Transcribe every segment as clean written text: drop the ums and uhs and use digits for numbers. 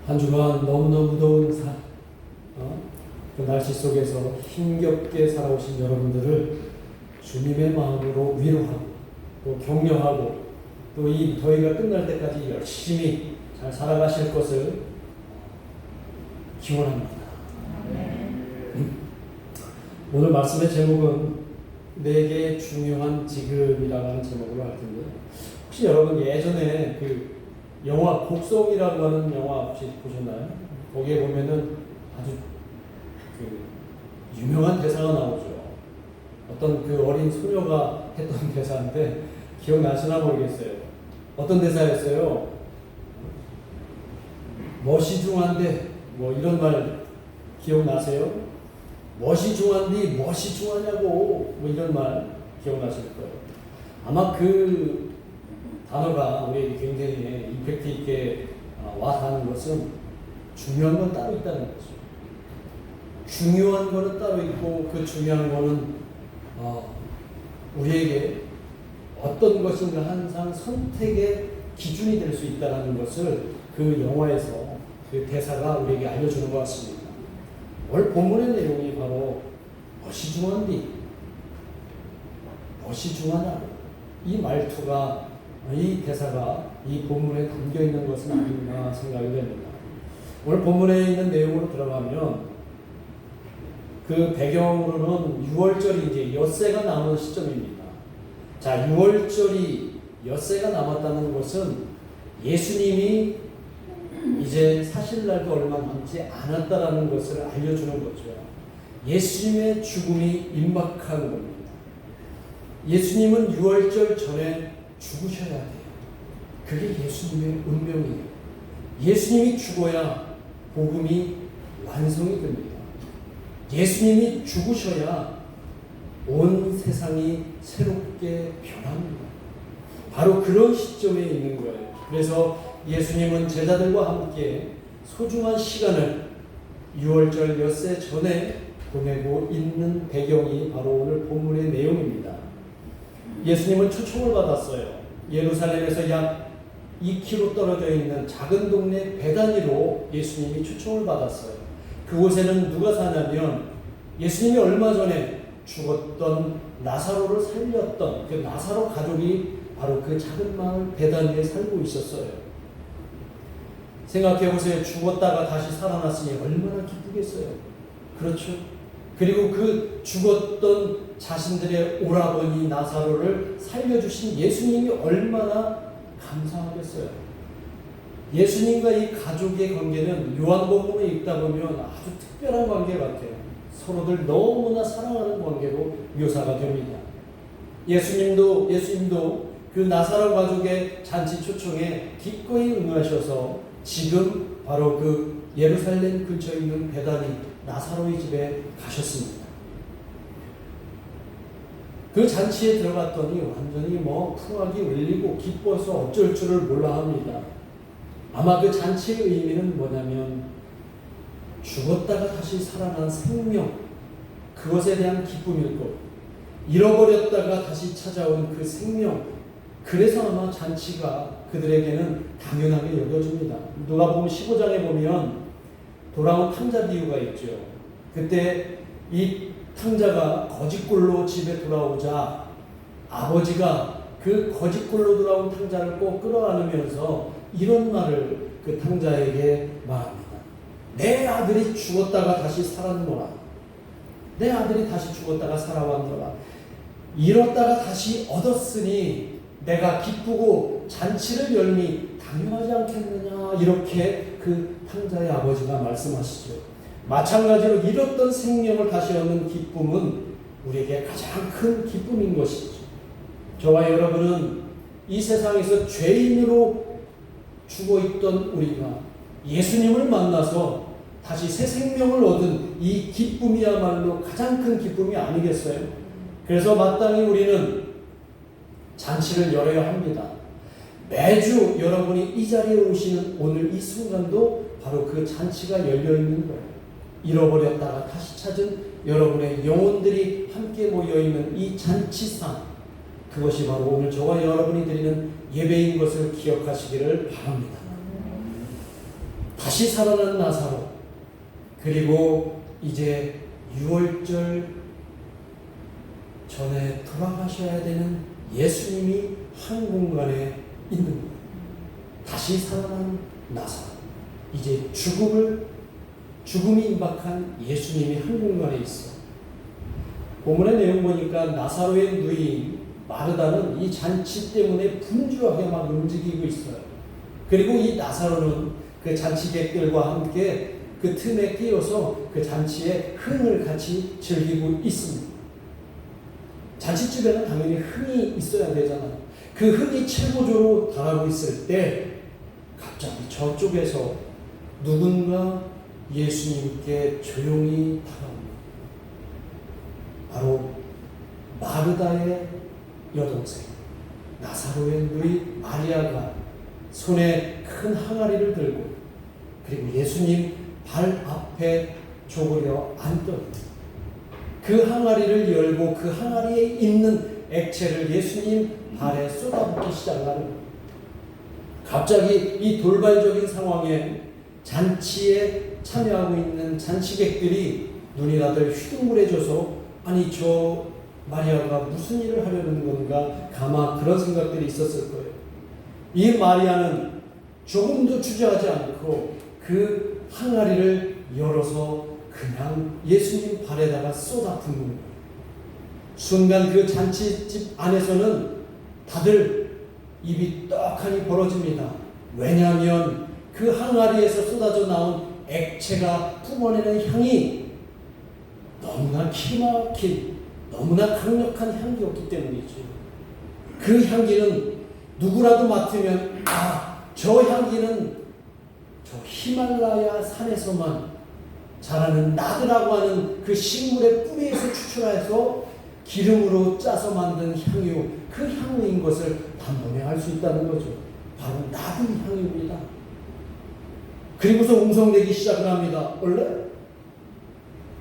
한 주간 너무너무 더운 그 날씨 속에서 힘겹게 살아오신 여러분들을 주님의 마음으로 위로하고 또 격려하고 또 이 더위가 끝날 때까지 열심히 잘 살아가실 것을 기원합니다. 오늘 말씀의 제목은 내게 중요한 지금이라고 하는 제목으로 할 텐데, 혹시 여러분 예전에 그 영화 곡성이라고 하는 영화 혹시 보셨나요? 거기에 보면은 아주 그 유명한 대사가 나오죠. 어떤 그 어린 소녀가 했던 대사인데 기억나시나 모르겠어요. 어떤 대사였어요? 멋이 중한데 뭐 이런 말 기억나세요? 멋이 중한데 멋이 중하냐고 뭐 이런 말 기억나실 거예요. 아마 그 단어가 우리에게 굉장히 임팩트 있게 와닿는 것은 중요한 건 따로 있다는 거죠. 중요한 거는 따로 있고 그 중요한 거는 우리에게 어떤 것인가 항상 선택의 기준이 될 수 있다는 것을 그 영화에서 그 대사가 우리에게 알려주는 것 같습니다. 오늘 본문의 내용이 바로 멋이 중한디 멋이 중하냐고, 이 말투가, 이 대사가 이 본문에 담겨 있는 것은 아닌가 생각이 됩니다. 오늘 본문에 있는 내용으로 들어가면 그 배경으로는 6월절이 이제 엿새가 남은 시점입니다. 자, 6월절이 엿새가 남았다는 것은 예수님이 이제 사실날도 얼마 남지 않았다라는 것을 알려주는 거죠. 예수님의 죽음이 임박하는 겁니다. 예수님은 6월절 전에 죽으셔야 돼요. 그게 예수님의 운명이에요. 예수님이 죽어야 복음이 완성이 됩니다. 예수님이 죽으셔야 온 세상이 새롭게 변합니다. 바로 그런 시점에 있는 거예요. 그래서 예수님은 제자들과 함께 소중한 시간을 6월절 엿새 전에 보내고 있는 배경이 바로 오늘 본문의 내용입니다. 예수님은 초청을 받았어요. 예루살렘에서 약 2km 떨어져 있는 작은 동네 베다니로 예수님이 초청을 받았어요. 그곳에는 누가 사냐면 예수님이 얼마 전에 죽었던 나사로를 살렸던 그 나사로 가족이 바로 그 작은 마을 베다니에 살고 있었어요. 생각해보세요. 죽었다가 다시 살아났으니 얼마나 기쁘겠어요. 그렇죠? 그리고 그 죽었던 자신들의 오라버니 나사로를 살려주신 예수님이 얼마나 감사하겠어요. 예수님과 이 가족의 관계는 요한복음에 읽다 보면 아주 특별한 관계 같아요. 서로들 너무나 사랑하는 관계로 묘사가 됩니다. 예수님도 그 나사로 가족의 잔치 초청에 기꺼이 응하셔서 지금 바로 그 예루살렘 근처에 있는 베다니 나사로의 집에 가셨습니다. 그 잔치에 들어갔더니 완전히 풍악이 울리고 기뻐서 어쩔 줄을 몰라 합니다. 아마 그 잔치의 의미는 뭐냐면 죽었다가 다시 살아난 생명, 그것에 대한 기쁨일 거고, 잃어버렸다가 다시 찾아온 그 생명, 그래서 아마 잔치가 그들에게는 당연하게 여겨집니다. 누가복음 15장에 보면 돌아온 탕자 비유가 있죠. 그때 이 탕자가 거짓골로 집에 돌아오자 아버지가 그 거짓골로 돌아온 탕자를 꼭 끌어안으면서 이런 말을 그 탕자에게 말합니다. 내 아들이 죽었다가 다시 살았노라. 내 아들이 다시 죽었다가 살아왔노라. 잃었다가 다시 얻었으니 내가 기쁘고 잔치를 열미 당연하지 않겠느냐, 이렇게 그 탕자의 아버지가 말씀하시죠. 마찬가지로 잃었던 생명을 다시 얻는 기쁨은 우리에게 가장 큰 기쁨인 것이죠. 저와 여러분은 이 세상에서 죄인으로 죽어있던 우리가 예수님을 만나서 다시 새 생명을 얻은 이 기쁨이야말로 가장 큰 기쁨이 아니겠어요? 그래서 마땅히 우리는 잔치를 열어야 합니다. 매주 여러분이 이 자리에 오시는 오늘 이 순간도 바로 그 잔치가 열려있는 거예요. 잃어버렸다가 다시 찾은 여러분의 영혼들이 함께 모여있는 이 잔치상, 그것이 바로 오늘 저와 여러분이 드리는 예배인 것을 기억하시기를 바랍니다. 다시 살아난 나사로, 그리고 이제 유월절 전에 돌아가셔야 되는 예수님이 한 공간에 있는 거예요. 다시 살아난 나사로, 이제 죽음이 임박한 예수님이 한 공간에 있어. 본문의 내용 보니까 나사로의 누이 마르다는 이 잔치 때문에 분주하게 막 움직이고 있어요. 그리고 이 나사로는 그 잔치객들과 함께 그 틈에 끼어서 그 잔치의 흥을 같이 즐기고 있습니다. 잔치집에는 당연히 흥이 있어야 되잖아요. 그 흥이 최고조로 달하고 있을 때 갑자기 저쪽에서 누군가 예수님께 조용히 다가옵니다. 바로 마르다의 여동생 나사로의 누이 마리아가 손에 큰 항아리를 들고, 그리고 예수님 발 앞에 조그려 앉더니 그 항아리를 열고 그 항아리에 있는 액체를 예수님 발에 쏟아붓기 시작하는 거예요. 갑자기 이 돌발적인 상황에 잔치에 참여하고 있는 잔치객들이 눈이 다들 휘둥그레져서, 아니 저 마리아가 무슨 일을 하려는 건가, 가마 그런 생각들이 있었을 거예요. 이 마리아는 조금도 주저하지 않고 그 항아리를 열어서 그냥 예수님 발에다가 쏟아붓는 거예요. 순간 그 잔치집 안에서는 다들 입이 떡하니 벌어집니다. 왜냐하면 그 항아리에서 쏟아져 나온 액체가 뿜어내는 향이 너무나 기막힌, 너무나 강력한 향기였기 때문이죠. 그 향기는 누구라도 맡으면 저 향기는 저 히말라야 산에서만 자라는 나드라고 하는 그 식물의 뿌리에서 추출해서 기름으로 짜서 만든 향유, 그 향유인 것을 단번에 알 수 있다는 거죠. 바로 나드 향유입니다. 그리고서 웅성내기 시작을 합니다. 원래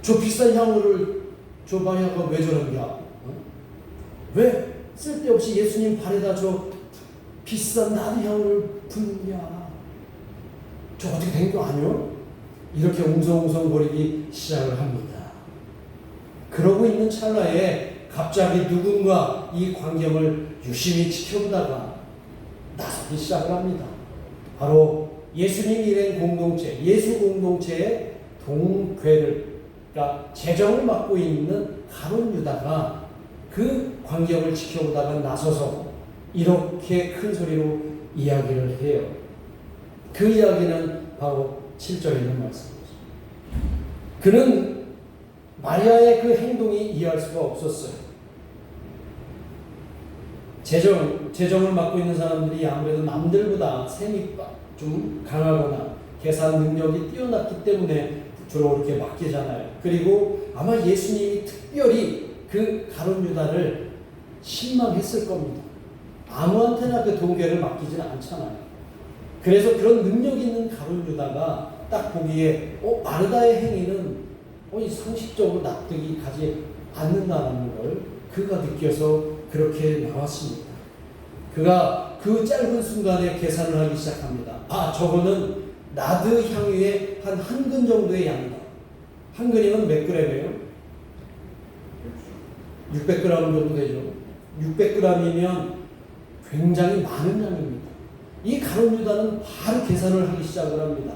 저 비싼 향유를 저 마리아가 왜 저런가? 왜 쓸데없이 예수님 발에다 저 비싼 나드 향유를 붓느냐? 저 어떻게 된 거 아니요? 이렇게 웅성웅성거리기 시작을 합니다. 그러고 있는 찰나에 갑자기 누군가 이 광경을 유심히 지켜보다가 나서기 시작을 합니다. 바로 예수님 일행 공동체, 예수 공동체의 동괴를, 그러니까 재정을 맡고 있는 가룟 유다가 그 광경을 지켜보다가 나서서 이렇게 큰 소리로 이야기를 해요. 그 이야기는 바로 7절에 있는 말씀이죠. 그는 마리아의 그 행동이 이해할 수가 없었어요. 재정을 맡고 있는 사람들이 아무래도 남들보다 셈이 좀 강하거나 계산 능력이 뛰어났기 때문에 주로 그렇게 맡기잖아요. 그리고 아마 예수님이 특별히 그 가룟 유다를 신망했을 겁니다. 아무한테나 그 동계를 맡기지는 않잖아요. 그래서 그런 능력 있는 가룟 유다가 딱 보기에 마르다의 행위는 상식적으로 납득이 가지 않는다는 걸 그가 느껴서 그렇게 나왔습니다. 그가 그 짧은 순간에 계산을 하기 시작합니다. 저거는 나드 향유의 한 근 정도의 양이다. 한 근이면 몇 그램이에요? 600g 정도 되죠. 600g이면 굉장히 많은 양입니다. 이 가룟 유다는 바로 계산을 하기 시작을 합니다.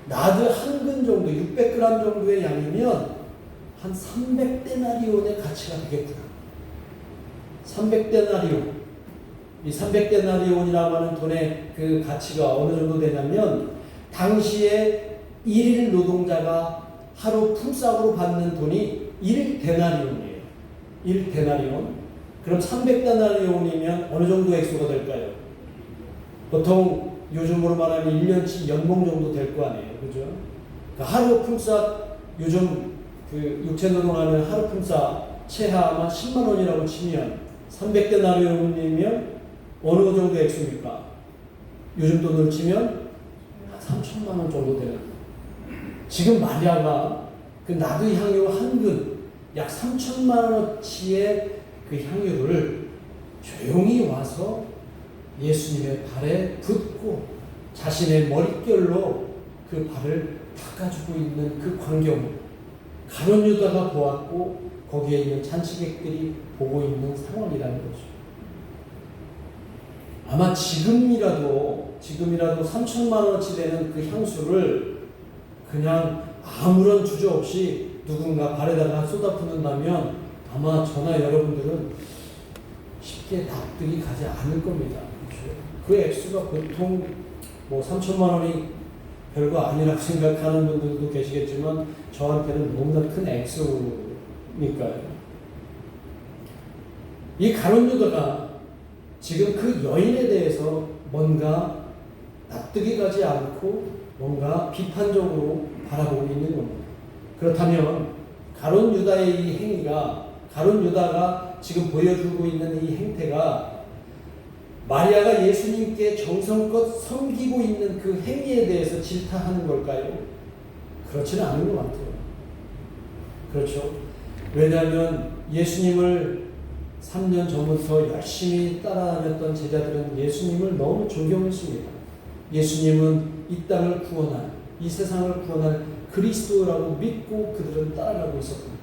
나드 한 근 정도, 600g 정도의 양이면 한 300데나리온의 가치가 되겠구나. 300데나리온. 이 300데나리온이라고 하는 돈의 그 가치가 어느 정도 되냐면, 당시에 1일 노동자가 하루 품삯으로 받는 돈이 1데나리온이에요. 1데나리온. 그럼 300데나리온이면 어느 정도 액수가 될까요? 보통 요즘으로 말하면 1년치 연봉 정도 될 거 아니에요. 그죠? 그러니까 하루 품삯, 요즘 그 육체노동하면 하루 품삯 최하 아마 10만 원이라고 치면 300데나리온이면 어느 정도 액수입니까? 요즘 돈으로 치면 3천만 원 정도 되는. 지금 마리아가 그 나드 향유 한 근, 약 3천만 원어치의 그 향유를 조용히 와서 예수님의 발에 붓고 자신의 머릿결로 그 발을 닦아주고 있는 그 광경을 가룟 유다가 보았고 거기에 있는 잔치객들이 보고 있는 상황이라는 거죠. 아마 지금이라도 3천만 원어치 되는 그 향수를 그냥 아무런 주저 없이 누군가 발에다가 쏟아붓는다면 아마 저나 여러분들은 쉽게 납득이 가지 않을 겁니다. 그렇죠? 그 액수가 보통 3천만 원이 별거 아니라고 생각하는 분들도 계시겠지만 저한테는 너무나 큰 액수니까요. 이 가룟 유다가 지금 그 여인에 대해서 뭔가 납득이 가지 않고 뭔가 비판적으로 바라보고 있는 겁니다. 그렇다면 가룟 유다의 이 행위가, 가룟 유다가 지금 보여주고 있는 이 행태가 마리아가 예수님께 정성껏 섬기고 있는 그 행위에 대해서 질타하는 걸까요? 그렇지는 않은 것 같아요. 그렇죠. 왜냐하면 예수님을 3년 전부터 열심히 따라다녔던 제자들은 예수님을 너무 존경했습니다. 예수님은 이 땅을 구원할, 이 세상을 구원할 그리스도라고 믿고 그들은 따라가고 있었습니다.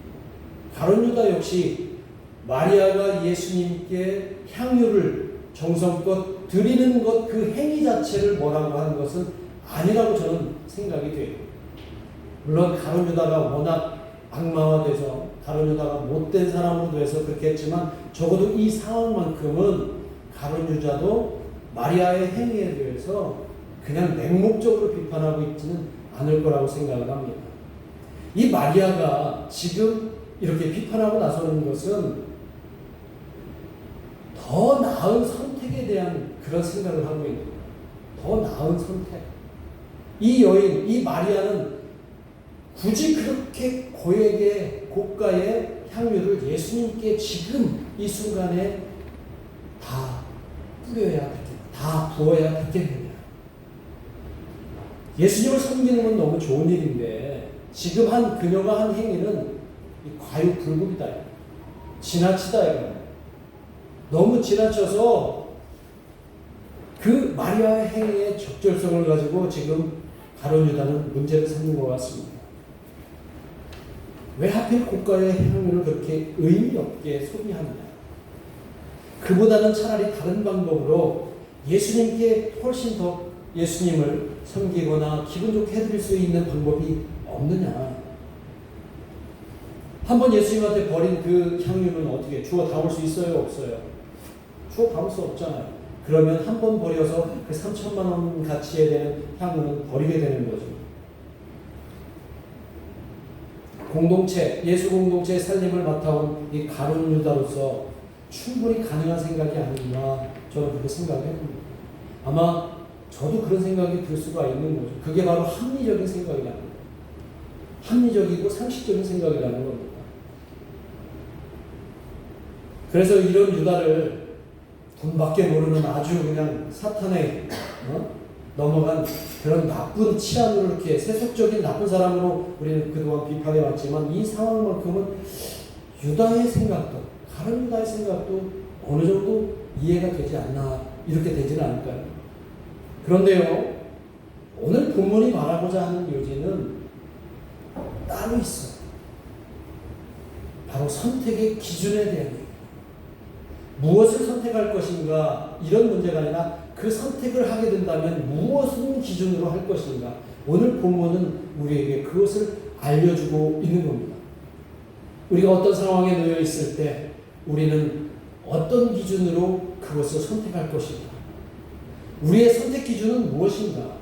가룟 유다 역시 마리아가 예수님께 향유를 정성껏 드리는 것, 그 행위 자체를 뭐라고 하는 것은 아니라고 저는 생각이 돼요. 물론 가룟 유다가 워낙 악마화돼서 가룟 유다가 못된 사람으로 돼서 그렇게 했지만 적어도 이 상황만큼은 가룟 유다도 마리아의 행위에 대해서 그냥 맹목적으로 비판하고 있지는 않을 거라고 생각을 합니다. 이 마리아가 지금 이렇게 비판하고 나서는 것은 더 나은 선택에 대한 그런 생각을 하고 있는 거예요. 더 나은 선택. 이 여인, 이 마리아는 굳이 그렇게 고가의 향유를 예수님께 지금 이 순간에 다 뿌려야 되겠다. 다 부어야 되겠느냐. 예수님을 섬기는 건 너무 좋은 일인데 지금 그녀가 한 행위는 과유불급이다. 지나치다. 너무 지나쳐서 그 마리아의 행위의 적절성을 가지고 지금 가룟 유다는 문제를 삼는 것 같습니다. 왜 하필 고가의 향유를 그렇게 의미 없게 소비하느냐. 그보다는 차라리 다른 방법으로 예수님께 훨씬 더 예수님을 섬기거나 기분 좋게 해드릴 수 있는 방법이 없느냐. 한번 예수님한테 버린 그 향유는 어떻게 주워 담을 수 있어요? 없어요? 주워 담을 수 없잖아요. 그러면 한 번 버려서 그 3천만 원 가치에 되는 향유는 버리게 되는 거죠. 예수 공동체의 살림을 맡아온 이 가룟 유다로서 충분히 가능한 생각이 아닌가 저는 그렇게 생각을 해봅니다. 아마 저도 그런 생각이 들 수가 있는 거죠. 그게 바로 합리적인 생각이라는 거예요. 합리적이고 상식적인 생각이라는 겁니다. 그래서 이런 유다를 돈밖에 모르는 아주 그냥 사탄에 넘어간 그런 나쁜 치안으로 이렇게 세속적인 나쁜 사람으로 우리는 그동안 비판해 왔지만 이 상황만큼은 유다의 생각도, 가룟 유다의 생각도 어느 정도 이해가 되지 않나, 이렇게 되지는 않을까요? 그런데요, 오늘 본문이 말하고자 하는 요지는 따로 있어요. 바로 선택의 기준에 대한 얘기예요. 무엇을 선택할 것인가, 이런 문제가 아니라 그 선택을 하게 된다면 무엇을 기준으로 할 것인가. 오늘 본문은 우리에게 그것을 알려주고 있는 겁니다. 우리가 어떤 상황에 놓여 있을 때 우리는 어떤 기준으로 그것을 선택할 것인가. 우리의 선택 기준은 무엇인가?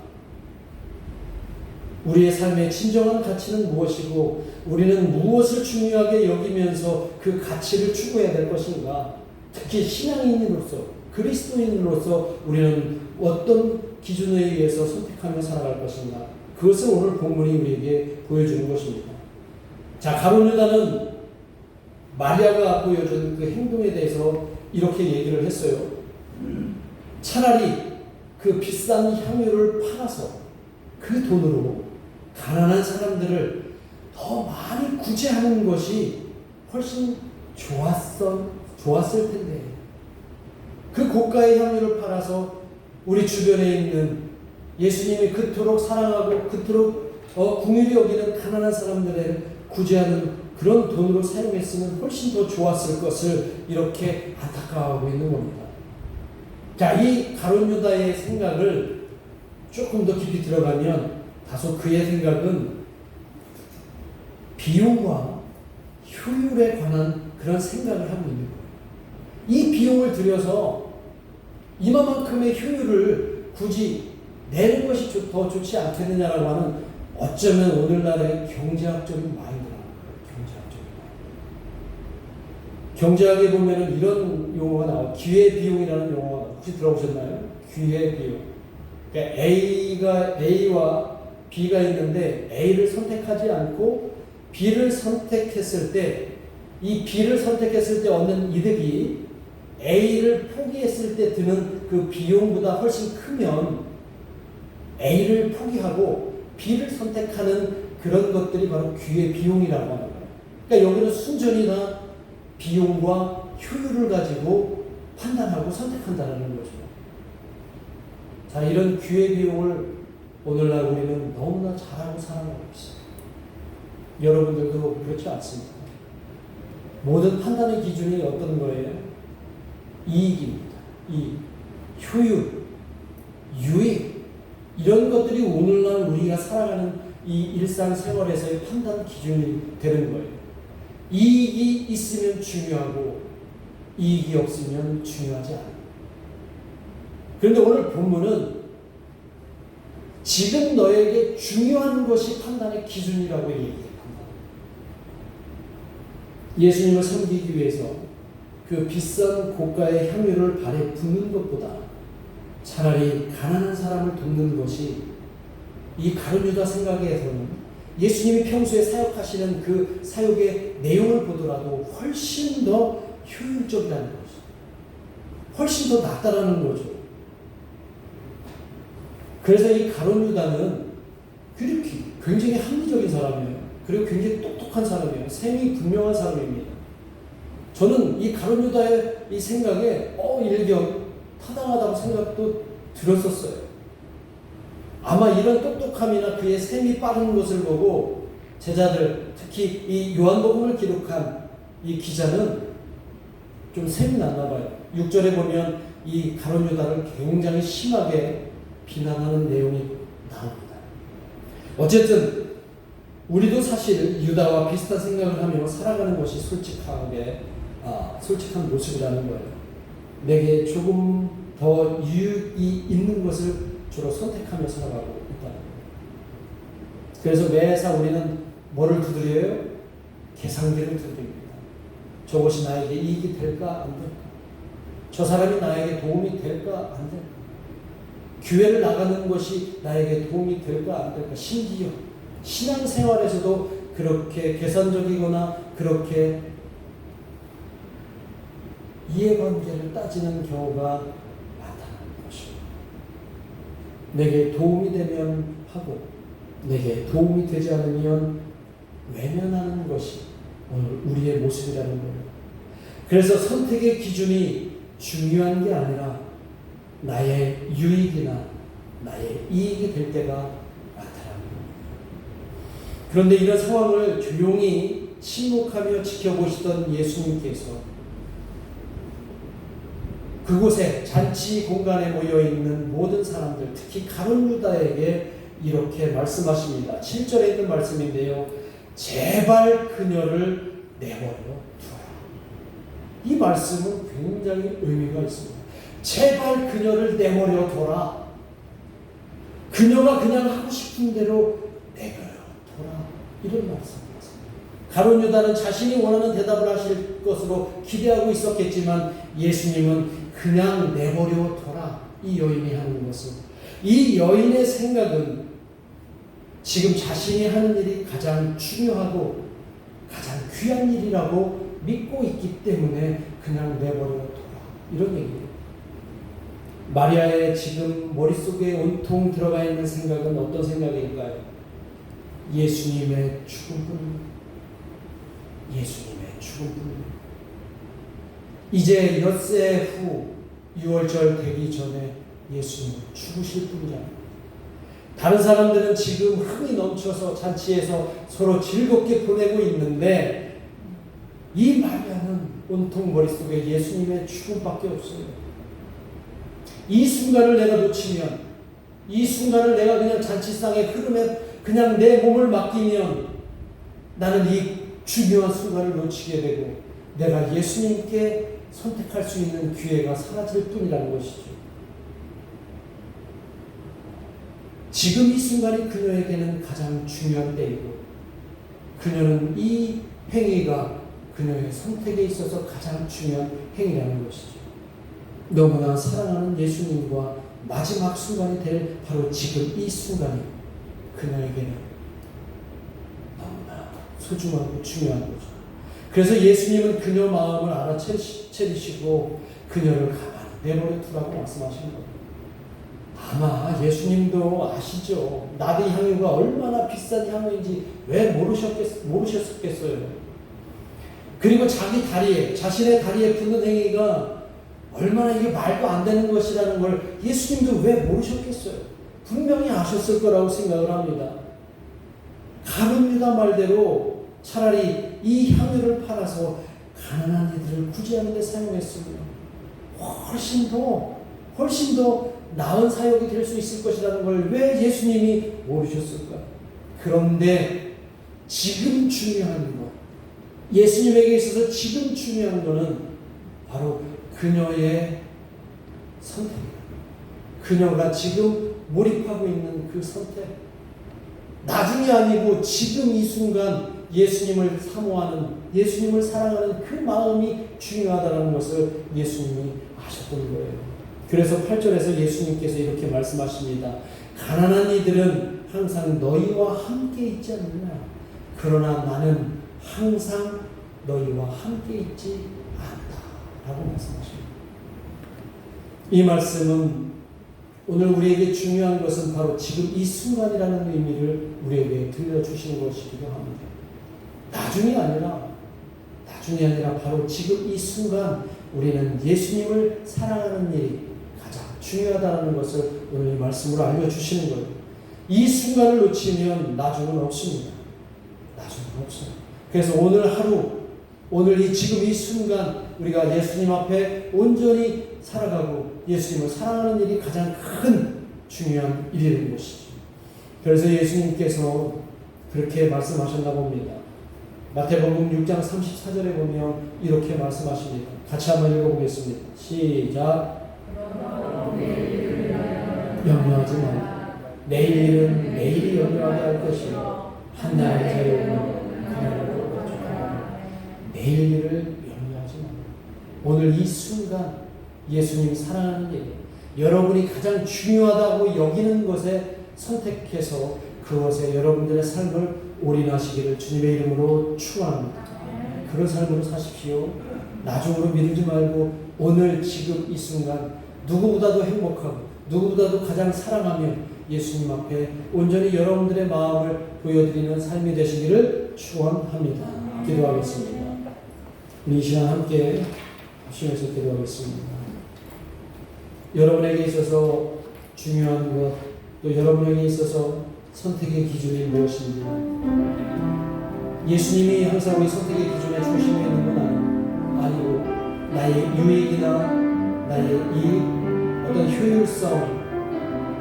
우리의 삶의 진정한 가치는 무엇이고 우리는 무엇을 중요하게 여기면서 그 가치를 추구해야 될 것인가? 특히 신앙인으로서, 그리스도인으로서 우리는 어떤 기준에 의해서 선택하며 살아갈 것인가? 그것을 오늘 본문이 우리에게 보여주는 것입니다. 자, 가룟 유다는 마리아가 보여준 그 행동에 대해서 이렇게 얘기를 했어요. 차라리 그 비싼 향유를 팔아서 그 돈으로 가난한 사람들을 더 많이 구제하는 것이 훨씬 좋았을 텐데, 그 고가의 향유를 팔아서 우리 주변에 있는 예수님이 그토록 사랑하고 그토록 긍휼히 여기는 가난한 사람들을 구제하는 그런 돈으로 사용했으면 훨씬 더 좋았을 것을 이렇게 안타까워하고 있는 겁니다. 자, 이 가룟 유다의 생각을 조금 더 깊이 들어가면 다소 그의 생각은 비용과 효율에 관한 그런 생각을 하고 있는 거예요. 이 비용을 들여서 이만큼의 효율을 굳이 내는 것이 더 좋지 않겠느냐라고 하는 어쩌면 오늘날의 경제학적인 마인드라는 거예요. 경제학에 보면은 이런 용어가 나와요. 기회비용이라는 용어가 혹시 들어보셨나요? 기회비용. 그러니까 A와 B가 있는데 A를 선택하지 않고 B를 선택했을 때 이 B를 선택했을 때 얻는 이득이 A를 포기했을 때 드는 그 비용보다 훨씬 크면 A를 포기하고 B를 선택하는 그런 것들이 바로 기회비용이라고 하는 거예요. 그러니까 여기는 순전히나 비용과 효율을 가지고 판단하고 선택한다는 거죠. 자, 이런 기회비용을 오늘날 우리는 너무나 잘하고 살아가고 있어요. 여러분들도 그렇지 않습니까? 모든 판단의 기준이 어떤 거예요? 이익입니다. 이익, 효율, 유익 이런 것들이 오늘날 우리가 살아가는 이 일상생활에서의 판단 기준이 되는 거예요. 이익이 있으면 중요하고 이익이 없으면 중요하지 않아요. 그런데 오늘 본문은 지금 너에게 중요한 것이 판단의 기준이라고 얘기해요. 예수님을 섬기기 위해서 그 비싼 고가의 향유를 발에 붓는 것보다 차라리 가난한 사람을 돕는 것이 이 가룟 유다 생각에서는 예수님이 평소에 사역하시는 그 사역의 내용을 보더라도 훨씬 더 효율적이라는 거죠. 훨씬 더 낫다라는 거죠. 그래서 이 가룟 유다는 굉장히 합리적인 사람이에요. 그리고 굉장히 똑똑한 사람이에요. 셈이 분명한 사람입니다. 저는 이 가룟 유다의 이 생각에 일견 타당하다고 생각도 들었었어요. 아마 이런 똑똑함이나 그의 셈이 빠른 것을 보고 제자들, 특히 이 요한복음을 기록한 이 기자는 좀 셈이 났나 봐요. 6절에 보면 이 가룟 유다를 굉장히 심하게 비난하는 내용이 나옵니다. 어쨌든 우리도 사실 유다와 비슷한 생각을 하며 살아가는 것이 솔직한 모습이라는 거예요. 내게 조금 더 유익이 있는 것을 주로 선택하며 살아가고 있다는 거예요. 그래서 매사 우리는 뭐를 두드려요? 계산기를 두드립니다. 저것이 나에게 이익이 될까 안 될까? 저 사람이 나에게 도움이 될까 안 될까? 교회를 나가는 것이 나에게 도움이 될까 안 될까? 심지어 신앙생활에서도 그렇게 계산적이거나 그렇게 이해관계를 따지는 경우가 많다는 것입니다. 내게 도움이 되면 하고 내게 도움이 되지 않으면 외면하는 것이 오늘 우리의 모습이라는 거예요. 그래서 선택의 기준이 중요한 게 아니라 나의 유익이나 나의 이익이 될 때가 나타나는 겁니다. 그런데 이런 상황을 조용히 침묵하며 지켜보시던 예수님께서 그곳에 잔치 공간에 모여있는 모든 사람들, 특히 가룟 유다에게 이렇게 말씀하십니다. 7절에 있는 말씀인데요. 제발 그녀를 내버려 두어라. 이 말씀은 굉장히 의미가 있습니다. 제발 그녀를 내버려 둬라. 그녀가 그냥 하고 싶은 대로 내버려 둬라. 이런 말씀입니다. 가룟 유다는 자신이 원하는 대답을 하실 것으로 기대하고 있었겠지만 예수님은 그냥 내버려 둬라. 이 여인이 하는 것은, 이 여인의 생각은 지금 자신이 하는 일이 가장 중요하고 가장 귀한 일이라고 믿고 있기 때문에 그냥 내버려 둬라. 이런 얘기예요. 마리아의 지금 머릿속에 온통 들어가 있는 생각은 어떤 생각일까요? 예수님의 죽음뿐입니다. 예수님의 죽음뿐입니다. 이제 엿새 후 6월절 되기 전에 예수님은 죽으실 뿐이잖아요. 다른 사람들은 지금 흥이 넘쳐서 잔치에서 서로 즐겁게 보내고 있는데 이 마리아는 온통 머릿속에 예수님의 죽음밖에 없어요. 이 순간을 내가 놓치면, 이 순간을 내가 그냥 잔치상의 흐름에 그냥 내 몸을 맡기면 나는 이 중요한 순간을 놓치게 되고 내가 예수님께 선택할 수 있는 기회가 사라질 뿐이라는 것이죠. 지금 이 순간이 그녀에게는 가장 중요한 때이고 그녀는 이 행위가 그녀의 선택에 있어서 가장 중요한 행위라는 것이죠. 너무나 사랑하는 예수님과 마지막 순간이 될 바로 지금 이 순간이 그녀에게는 너무나 소중하고 중요한 거죠. 그래서 예수님은 그녀 마음을 알아채리시고 그녀를 가만히 내버려 두라고 말씀하시는 거예요. 아마 예수님도 아시죠. 나드 향유가 얼마나 비싼 향유인지 왜 모르셨겠어요. 그리고 자신의 다리에 붓는 행위가 얼마나 이게 말도 안 되는 것이라는 걸 예수님도 왜 모르셨겠어요. 분명히 아셨을 거라고 생각을 합니다. 가룟 유다 말대로 차라리 이 향유를 팔아서 가난한 이들을 구제하는 데 사용했으면 훨씬 더 나은 사역이 될 수 있을 것이라는 걸 왜 예수님이 모르셨을까? 그런데 지금 중요한 것, 예수님에게 있어서 지금 중요한 것은 바로 그녀의 선택이다. 그녀가 지금 몰입하고 있는 그 선택. 나중이 아니고 지금 이 순간 예수님을 사모하는, 예수님을 사랑하는 그 마음이 중요하다는 것을 예수님이 아셨던 거예요. 그래서 8절에서 예수님께서 이렇게 말씀하십니다. 가난한 이들은 항상 너희와 함께 있지 않느냐. 그러나 나는 항상 너희와 함께 있지 않다. 라고 말씀하십니다. 이 말씀은 오늘 우리에게 중요한 것은 바로 지금 이 순간이라는 의미를 우리에게 들려주시는 것이기도 합니다. 나중이 아니라 바로 지금 이 순간 우리는 예수님을 사랑하는 일이 가장 중요하다는 것을 오늘 이 말씀으로 알려주시는 거예요. 이 순간을 놓치면 나중은 없습니다. 나중은 없어요. 그래서 오늘 하루, 지금 이 순간 우리가 예수님 앞에 온전히 살아가고 예수님을 사랑하는 일이 가장 큰 중요한 일인 것이죠. 그래서 예수님께서 그렇게 말씀하셨나 봅니다. 마태복음 6장 34절에 보면 이렇게 말씀하십니다. 같이 한번 읽어보겠습니다. 시작. 염려하지 마. 내일 일은 내일이 염려하게 할 것이요 한나의 자유는 그날로 족하라. 내일 일을 염려하지 마. 오늘 이 순간 예수님 사랑하는 일, 여러분이 가장 중요하다고 여기는 것에 선택해서 그것에 여러분들의 삶을 올인하시기를 주님의 이름으로 축원합니다. 그런 삶으로 사십시오. 나중으로 미루지 말고 오늘 지금 이 순간 누구보다도 행복하고 누구보다도 가장 사랑하며 예수님 앞에 온전히 여러분들의 마음을 보여드리는 삶이 되시기를 축원합니다. 기도하겠습니다. 우리 이 시간 함께 합심해서 기도하겠습니다. 여러분에게 있어서 중요한 것, 또 여러분에게 있어서 선택의 기준이 무엇인지, 예수님이 항상 우리 선택의 기준에 중심에 있는 건 아니고 나의 유익이나 나의 이익, 어떤 효율성,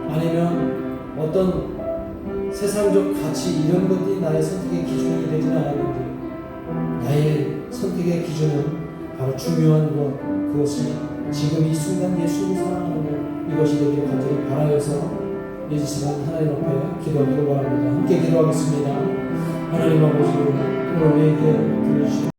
아니면 어떤 세상적 가치, 이런 것들이 나의 선택의 기준이 되지는 않았는데 나의 선택의 기준은 바로 중요한 것, 그것이 지금 이 순간 예수님을 사랑하는 것, 이것이 되기를 간절히 바라여서 이 시간 하나님 앞에 기도하기를 바랍니다. 함께 기도하겠습니다. 하나님 아버지, 오늘 우리에게 들려주신